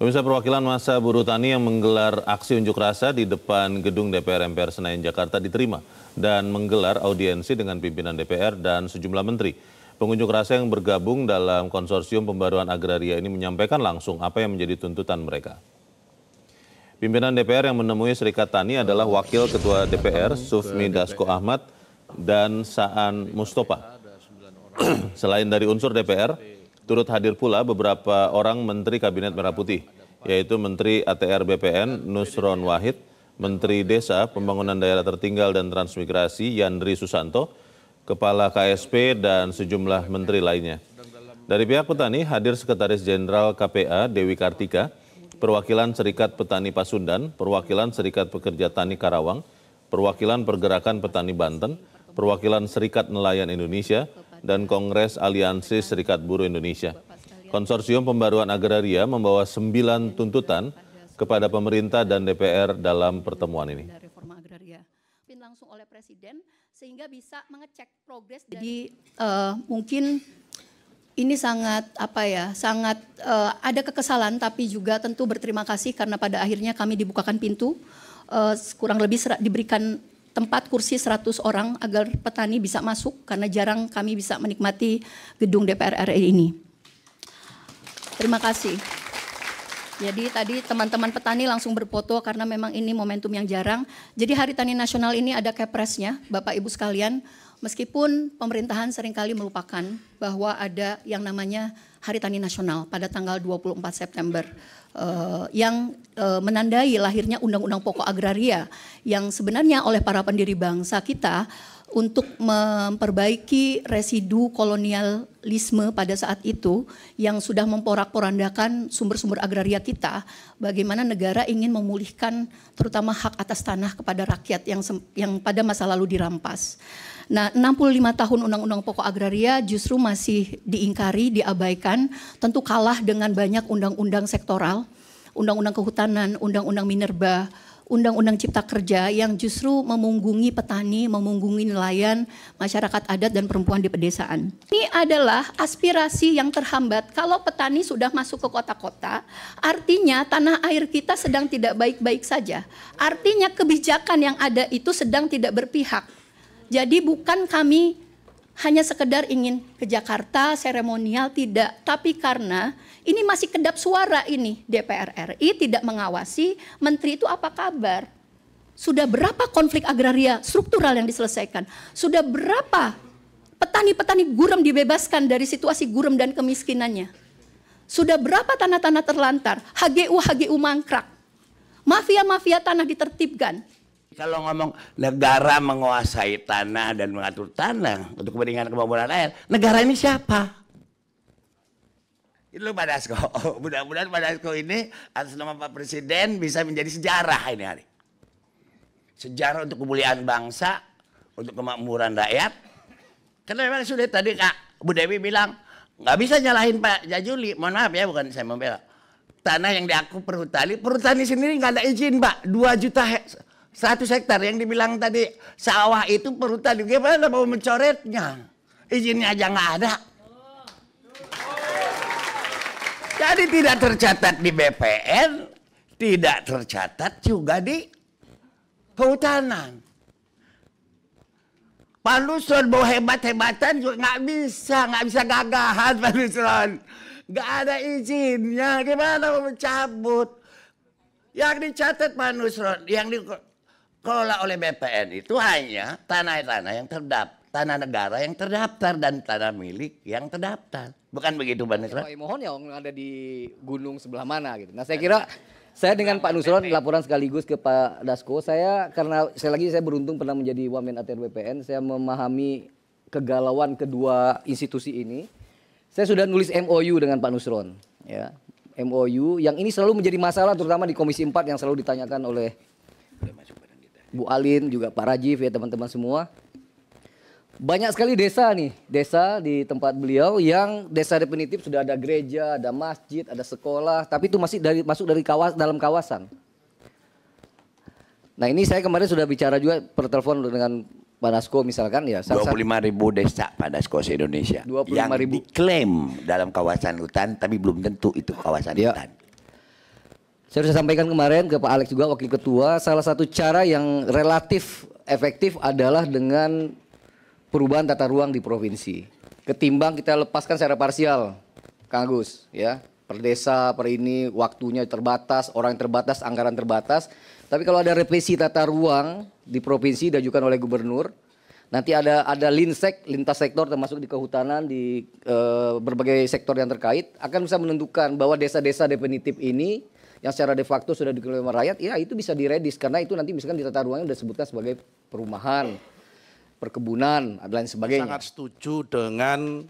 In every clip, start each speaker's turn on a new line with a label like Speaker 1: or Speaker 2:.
Speaker 1: Pemirsa, perwakilan massa buruh tani yang menggelar aksi unjuk rasa di depan gedung DPR MPR Senayan Jakarta diterima dan menggelar audiensi dengan pimpinan DPR dan sejumlah menteri. Pengunjuk rasa yang bergabung dalam konsorsium pembaruan agraria ini menyampaikan langsung apa yang menjadi tuntutan mereka. Pimpinan DPR yang menemui Serikat Tani adalah Wakil Ketua DPR Sufmi Dasko Ahmad dan Saan Mustofa. Selain dari unsur DPR, turut hadir pula beberapa orang Menteri Kabinet Merah Putih, yaitu Menteri ATR BPN Nusron Wahid, Menteri Desa, Pembangunan Daerah Tertinggal dan Transmigrasi Yandri Susanto, Kepala KSP, dan sejumlah menteri lainnya. Dari pihak petani hadir Sekretaris Jenderal KPA Dewi Kartika, perwakilan Serikat Petani Pasundan, perwakilan Serikat Pekerja Tani Karawang, perwakilan Pergerakan Petani Banten, perwakilan Serikat Nelayan Indonesia, dan Kongres Aliansi Serikat Buruh Indonesia. Konsorsium Pembaruan Agraria membawa 9 tuntutan kepada pemerintah dan DPR dalam pertemuan ini.
Speaker 2: Langsung oleh Presiden sehingga bisa mengecek progres. Jadi mungkin ini sangat sangat ada kekesalan, tapi juga tentu berterima kasih karena pada akhirnya kami dibukakan pintu, kurang lebih diberikan tempat kursi 100 orang agar petani bisa masuk karena jarang kami bisa menikmati gedung DPR RI ini. Terima kasih. Jadi tadi teman-teman petani langsung berfoto karena memang ini momentum yang jarang. Jadi Hari Tani Nasional ini ada kepresnya, Bapak Ibu sekalian. Meskipun pemerintahan seringkali melupakan bahwa ada yang namanya Hari Tani Nasional pada tanggal 24 September yang menandai lahirnya Undang-Undang Pokok Agraria yang sebenarnya oleh para pendiri bangsa kita untuk memperbaiki residu kolonialisme pada saat itu yang sudah memporak-porandakan sumber-sumber agraria kita, bagaimana negara ingin memulihkan terutama hak atas tanah kepada rakyat yang pada masa lalu dirampas. Nah, 65 tahun Undang-Undang Pokok Agraria justru masih diingkari, diabaikan, tentu kalah dengan banyak undang-undang sektoral, undang-undang kehutanan, undang-undang minerba, undang-undang cipta kerja yang justru memunggungi petani, memunggungi nelayan, masyarakat adat dan perempuan di pedesaan. Ini adalah aspirasi yang terhambat. Kalau petani sudah masuk ke kota-kota, artinya tanah air kita sedang tidak baik-baik saja. Artinya kebijakan yang ada itu sedang tidak berpihak. Jadi bukan kami hanya sekedar ingin ke Jakarta, seremonial, tidak. Tapi karena ini masih kedap suara ini, DPR RI tidak mengawasi, menteri itu apa kabar? Sudah berapa konflik agraria struktural yang diselesaikan? Sudah berapa petani-petani gurem dibebaskan dari situasi gurem dan kemiskinannya? Sudah berapa tanah-tanah terlantar? HGU mangkrak. Mafia-mafia tanah ditertibkan.
Speaker 3: Kalau ngomong negara menguasai tanah dan mengatur tanah untuk kepentingan kemampuan air, negara ini siapa? Itu loh Pak Dasko. Mudah-mudahan Pak Dasko ini atas nama Pak Presiden bisa menjadi sejarah ini hari. Sejarah untuk kemuliaan bangsa, untuk kemakmuran rakyat. Karena memang sudah tadi Kak Bu Dewi bilang, nggak bisa nyalahin Pak Jajuli. Mohon maaf ya, bukan saya membela. Tanah yang diaku perhutani sendiri nggak ada izin Pak. 2 juta 100 hektar yang dibilang tadi sawah itu perhutani. Gimana mau mencoretnya? Izinnya aja nggak ada. Jadi tidak tercatat di BPN, tidak tercatat juga di kehutanan. Pak Nusron mau hebat-hebatan juga nggak bisa gagahan Pak Nusron. Nggak ada izinnya, gimana mau mencabut? Yang dicatat Pak Nusron, yang dikelola oleh BPN itu hanya tanah-tanah yang terdaftar, tanah negara yang terdaftar dan tanah milik yang terdaftar. Bukan begitu Pak Nusron?
Speaker 4: Mohon yang ada di gunung sebelah mana gitu. Nah saya kira saya dengan Pak Nusron laporan sekaligus ke Pak Dasko. Karena sekali lagi saya beruntung pernah menjadi Wamen ATR BPN. Saya memahami kegalauan kedua institusi ini. Saya sudah nulis MOU dengan Pak Nusron. Ya, MOU yang ini selalu menjadi masalah terutama di Komisi 4 yang selalu ditanyakan oleh Bu Alin, juga Pak Rajif ya teman-teman semua. Banyak sekali desa di tempat beliau yang desa definitif sudah ada gereja, ada masjid, ada sekolah, tapi itu masih masuk dari dalam kawasan. Nah ini saya kemarin sudah bicara juga per telepon dengan Pak Dasko misalkan ya.
Speaker 3: 25.000 desa Pak Dasko se-Indonesia yang diklaim dalam kawasan hutan, tapi belum tentu itu kawasan hutan.
Speaker 4: Saya sudah sampaikan kemarin ke Pak Alex juga, Wakil Ketua, salah satu cara yang relatif efektif adalah dengan perubahan tata ruang di provinsi. Ketimbang kita lepaskan secara parsial, Kang Agus, ya. Per desa, per ini, waktunya terbatas, orang terbatas, anggaran terbatas. Tapi kalau ada revisi tata ruang di provinsi diajukan oleh gubernur, nanti ada linsek, lintas sektor termasuk di kehutanan, di berbagai sektor yang terkait, akan bisa menentukan bahwa desa-desa definitif ini yang secara de facto sudah dikelola rakyat, ya itu bisa diredis karena itu nanti misalkan di tata ruangnya sudah disebutkan sebagai perumahan, perkebunan, dan lain sebagainya.
Speaker 5: Sangat setuju dengan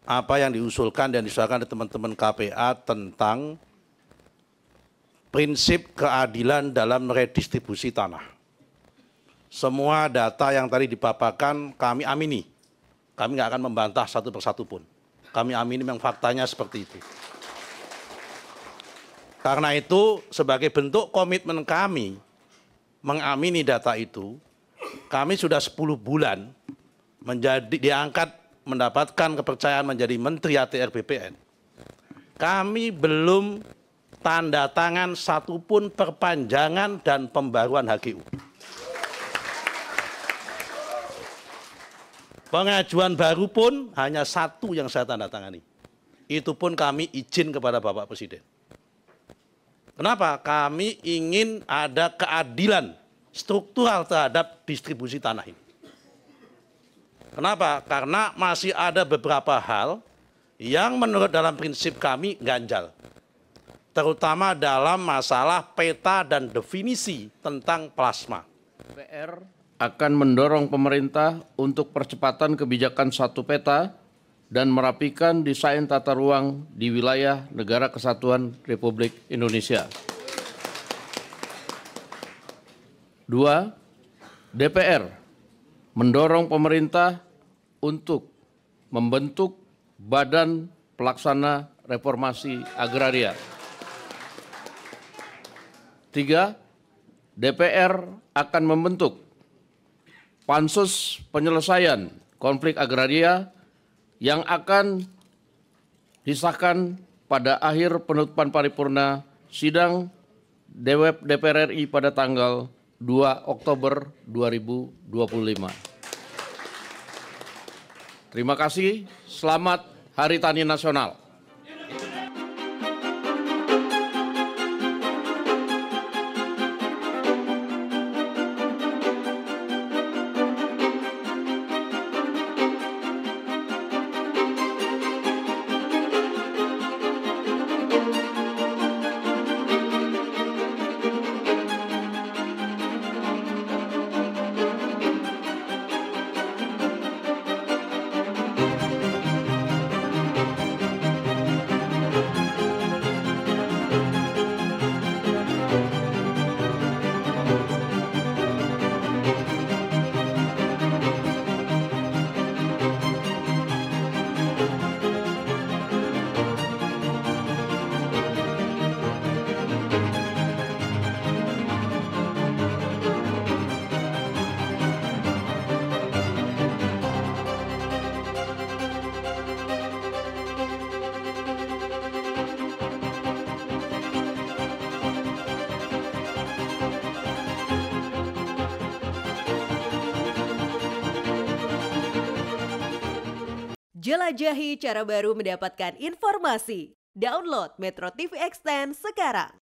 Speaker 5: apa yang diusulkan dan disuarakan oleh teman-teman KPA tentang prinsip keadilan dalam redistribusi tanah. Semua data yang tadi dipaparkan kami amini. Kami nggak akan membantah satu persatu pun. Kami amini memang faktanya seperti itu. Karena itu sebagai bentuk komitmen kami mengamini data itu, kami sudah 10 bulan diangkat mendapatkan kepercayaan menjadi Menteri ATR BPN. Kami belum tanda tangan satupun perpanjangan dan pembaruan HGU. Pengajuan baru pun hanya satu yang saya tanda tangani. Itu pun kami izin kepada Bapak Presiden. Kenapa? Kami ingin ada keadilan struktural terhadap distribusi tanah ini. Kenapa? Karena masih ada beberapa hal yang menurut dalam prinsip kami ganjal. Terutama dalam masalah peta dan definisi tentang plasma.
Speaker 6: DPR akan mendorong pemerintah untuk percepatan kebijakan satu peta dan merapikan desain tata ruang di wilayah Negara Kesatuan Republik Indonesia. 2. DPR mendorong pemerintah untuk membentuk Badan Pelaksana Reformasi Agraria. 3. DPR akan membentuk Pansus Penyelesaian Konflik Agraria yang akan disahkan pada akhir penutupan paripurna sidang DPR RI pada tanggal 2 Oktober 2025. Terima kasih, selamat Hari Tani Nasional.
Speaker 7: Jelajahi cara baru mendapatkan informasi. Download Metro TV Extend sekarang.